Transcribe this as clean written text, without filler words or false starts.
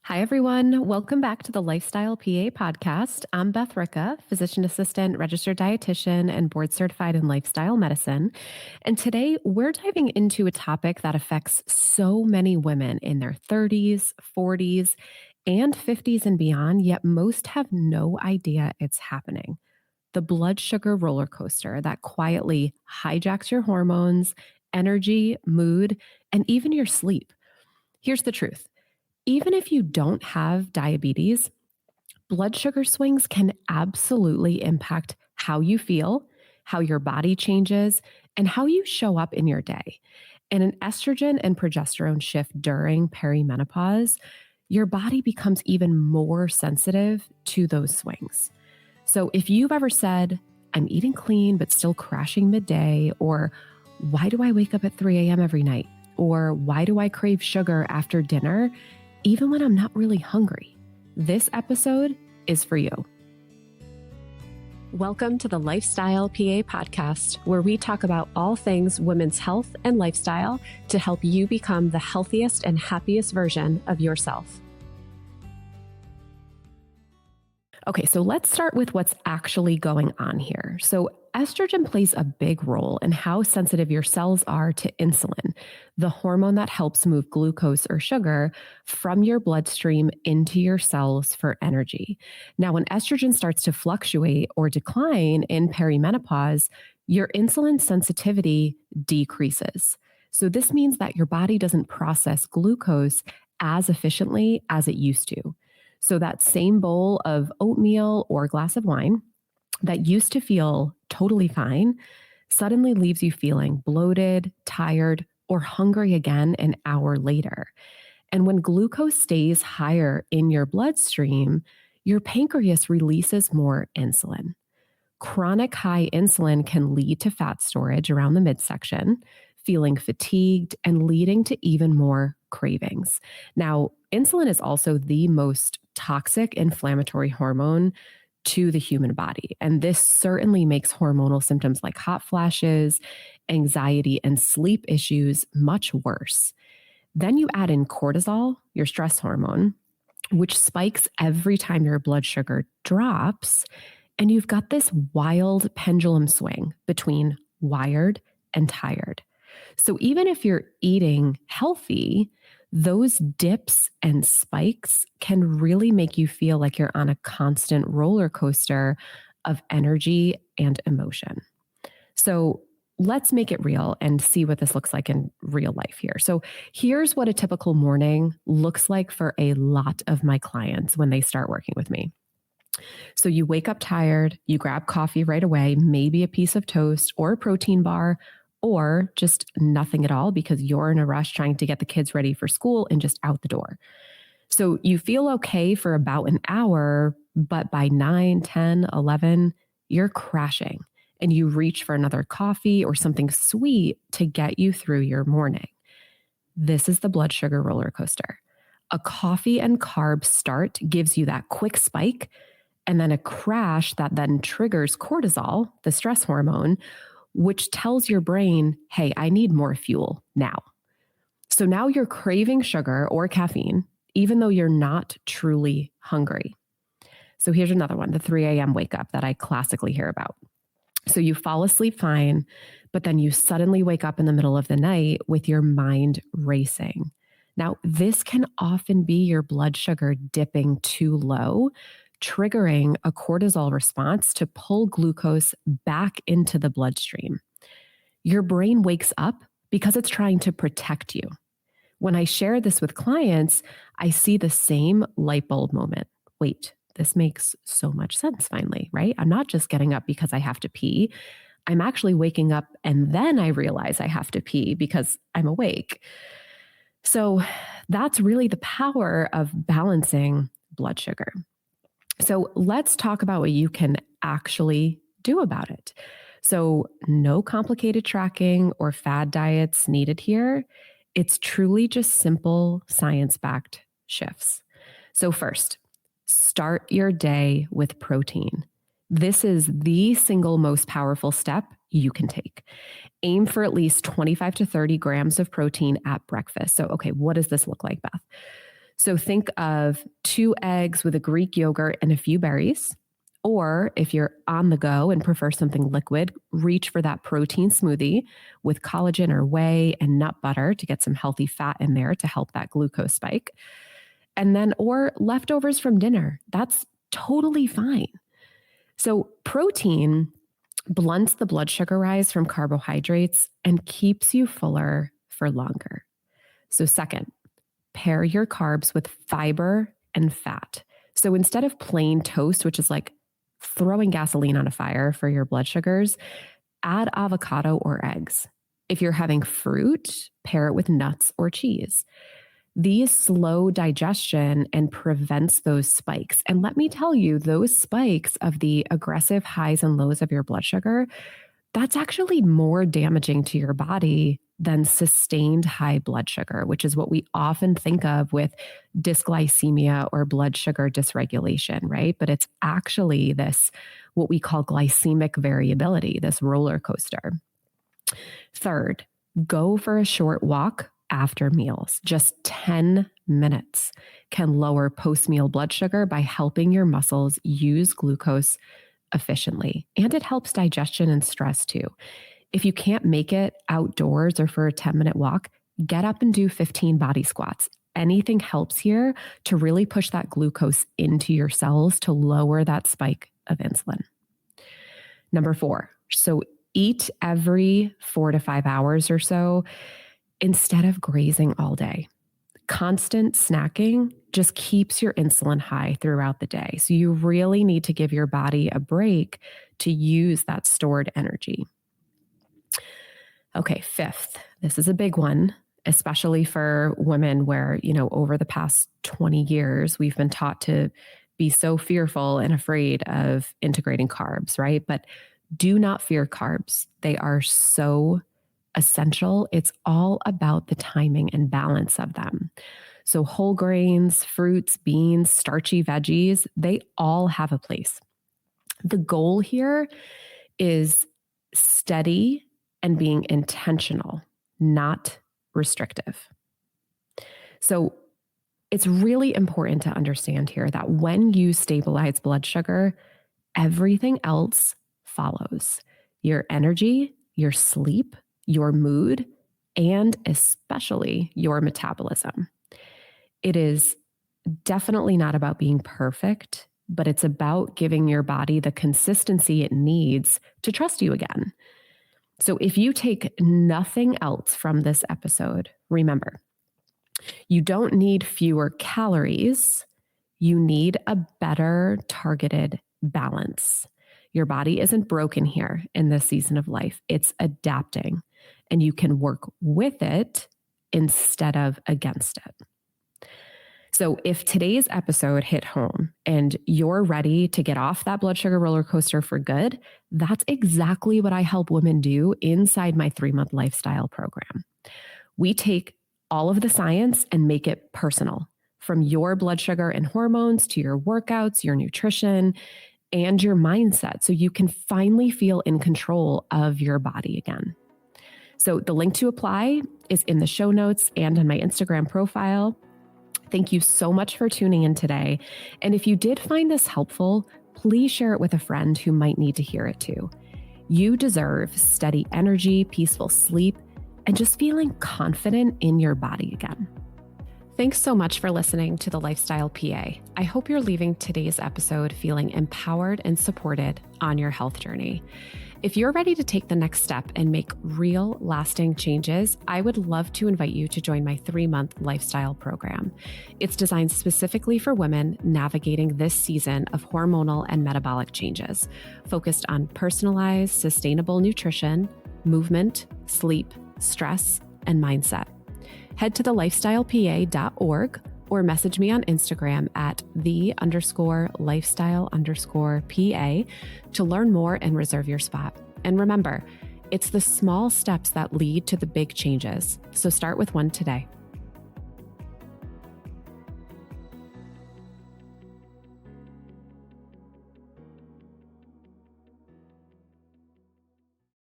Hi, everyone. Welcome back to the Lifestyle PA podcast. I'm Beth Ricka, physician assistant, registered dietitian, and board certified in lifestyle medicine. And today we're diving into a topic that affects so many women in their 30s, 40s, and 50s and beyond, yet most have no idea it's happening. The blood sugar roller coaster that quietly hijacks your hormones, energy, mood, and even your sleep. Here's the truth. Even if you don't have diabetes, blood sugar swings can absolutely impact how you feel, how your body changes, and how you show up in your day. And an estrogen and progesterone shift during perimenopause, your body becomes even more sensitive to those swings. So if you've ever said, I'm eating clean but still crashing midday, or why do I wake up at 3 a.m. every night? Or why do I crave sugar after dinner, even when I'm not really hungry? This episode is for you. Welcome to the Lifestyle PA podcast, where we talk about all things women's health and lifestyle to help you become the healthiest and happiest version of yourself. Okay, so let's start with what's actually going on here. So estrogen plays a big role in how sensitive your cells are to insulin, the hormone that helps move glucose or sugar from your bloodstream into your cells for energy. Now, when estrogen starts to fluctuate or decline in perimenopause, your insulin sensitivity decreases. So this means that your body doesn't process glucose as efficiently as it used to. So that same bowl of oatmeal or glass of wine that used to feel totally fine suddenly leaves you feeling bloated, tired, or hungry again an hour later. And when glucose stays higher in your bloodstream, your pancreas releases more insulin. Chronic high insulin can lead to fat storage around the midsection, feeling fatigued, and leading to even more cravings. Now, insulin is also the most toxic inflammatory hormone to the human body. And this certainly makes hormonal symptoms like hot flashes, anxiety, and sleep issues much worse. Then you add in cortisol, your stress hormone, which spikes every time your blood sugar drops. And you've got this wild pendulum swing between wired and tired. So even if you're eating healthy, those dips and spikes can really make you feel like you're on a constant roller coaster of energy and emotion. So let's make it real and see what this looks like in real life here. So here's what a typical morning looks like for a lot of my clients when they start working with me. So you wake up tired, you grab coffee right away, maybe a piece of toast or a protein bar, or just nothing at all because you're in a rush trying to get the kids ready for school and just out the door. So you feel okay for about an hour, but by 9, 10, 11, you're crashing and you reach for another coffee or something sweet to get you through your morning. This is the blood sugar roller coaster. A coffee and carb start gives you that quick spike, and then a crash that then triggers cortisol, the stress hormone, which tells your brain, hey, I need more fuel now. So now you're craving sugar or caffeine, even though you're not truly hungry. So here's another one, the 3 a.m. wake up that I classically hear about. So you fall asleep fine, but then you suddenly wake up in the middle of the night with your mind racing. Now, this can often be your blood sugar dipping too low, triggering a cortisol response to pull glucose back into the bloodstream. Your brain wakes up because it's trying to protect you. When I share this with clients, I see the same light bulb moment. Wait, this makes so much sense finally, right? I'm not just getting up because I have to pee. I'm actually waking up and then I realize I have to pee because I'm awake. So that's really the power of balancing blood sugar. So let's talk about what you can actually do about it. So no complicated tracking or fad diets needed here. It's truly just simple science-backed shifts. So first, start your day with protein. This is the single most powerful step you can take. Aim for at least 25 to 30 grams of protein at breakfast. So, okay, what does this look like, Beth? So think of 2 eggs with a Greek yogurt and a few berries. Or if you're on the go and prefer something liquid, reach for that protein smoothie with collagen or whey and nut butter to get some healthy fat in there to help that glucose spike. And then, or leftovers from dinner. That's totally fine. So protein blunts the blood sugar rise from carbohydrates and keeps you fuller for longer. So second, pair your carbs with fiber and fat. So instead of plain toast, which is like throwing gasoline on a fire for your blood sugars, add avocado or eggs. If you're having fruit, pair it with nuts or cheese. These slow digestion and prevents those spikes. And let me tell you, those spikes of the aggressive highs and lows of your blood sugar, that's actually more damaging to your body than sustained high blood sugar, which is what we often think of with dysglycemia or blood sugar dysregulation, right? But it's actually this, what we call glycemic variability, this roller coaster. Third, go for a short walk after meals. Just 10 minutes can lower post-meal blood sugar by helping your muscles use glucose efficiently. And it helps digestion and stress too. If you can't make it outdoors or for a 10-minute walk, get up and do 15 body squats. Anything helps here to really push that glucose into your cells to lower that spike of insulin. Number 4, so eat every 4 to 5 hours or so instead of grazing all day. Constant snacking just keeps your insulin high throughout the day. So you really need to give your body a break to use that stored energy. Okay, 5th, this is a big one, especially for women where, over the past 20 years, we've been taught to be so fearful and afraid of integrating carbs, right? But do not fear carbs. They are so essential. It's all about the timing and balance of them. So whole grains, fruits, beans, starchy veggies, they all have a place. The goal here is steady and being intentional, not restrictive. So it's really important to understand here that when you stabilize blood sugar, everything else follows. Your energy, your sleep, your mood, and especially your metabolism. It is definitely not about being perfect, but it's about giving your body the consistency it needs to trust you again. So if you take nothing else from this episode, remember, you don't need fewer calories. You need a better targeted balance. Your body isn't broken here in this season of life. It's adapting, and you can work with it instead of against it. So if today's episode hit home and you're ready to get off that blood sugar roller coaster for good, that's exactly what I help women do inside my 3-month lifestyle program. We take all of the science and make it personal, from your blood sugar and hormones to your workouts, your nutrition, and your mindset, so you can finally feel in control of your body again. So the link to apply is in the show notes and on my Instagram profile. Thank you so much for tuning in today. And if you did find this helpful, please share it with a friend who might need to hear it too. You deserve steady energy, peaceful sleep, and just feeling confident in your body again. Thanks so much for listening to The Lifestyle PA. I hope you're leaving today's episode feeling empowered and supported on your health journey. If you're ready to take the next step and make real, lasting changes, I would love to invite you to join my 3-month lifestyle program. It's designed specifically for women navigating this season of hormonal and metabolic changes, focused on personalized, sustainable nutrition, movement, sleep, stress, and mindset. Head to thelifestylepa.org or message me on Instagram at _lifestyle_PA to learn more and reserve your spot. And remember, it's the small steps that lead to the big changes. So start with one today.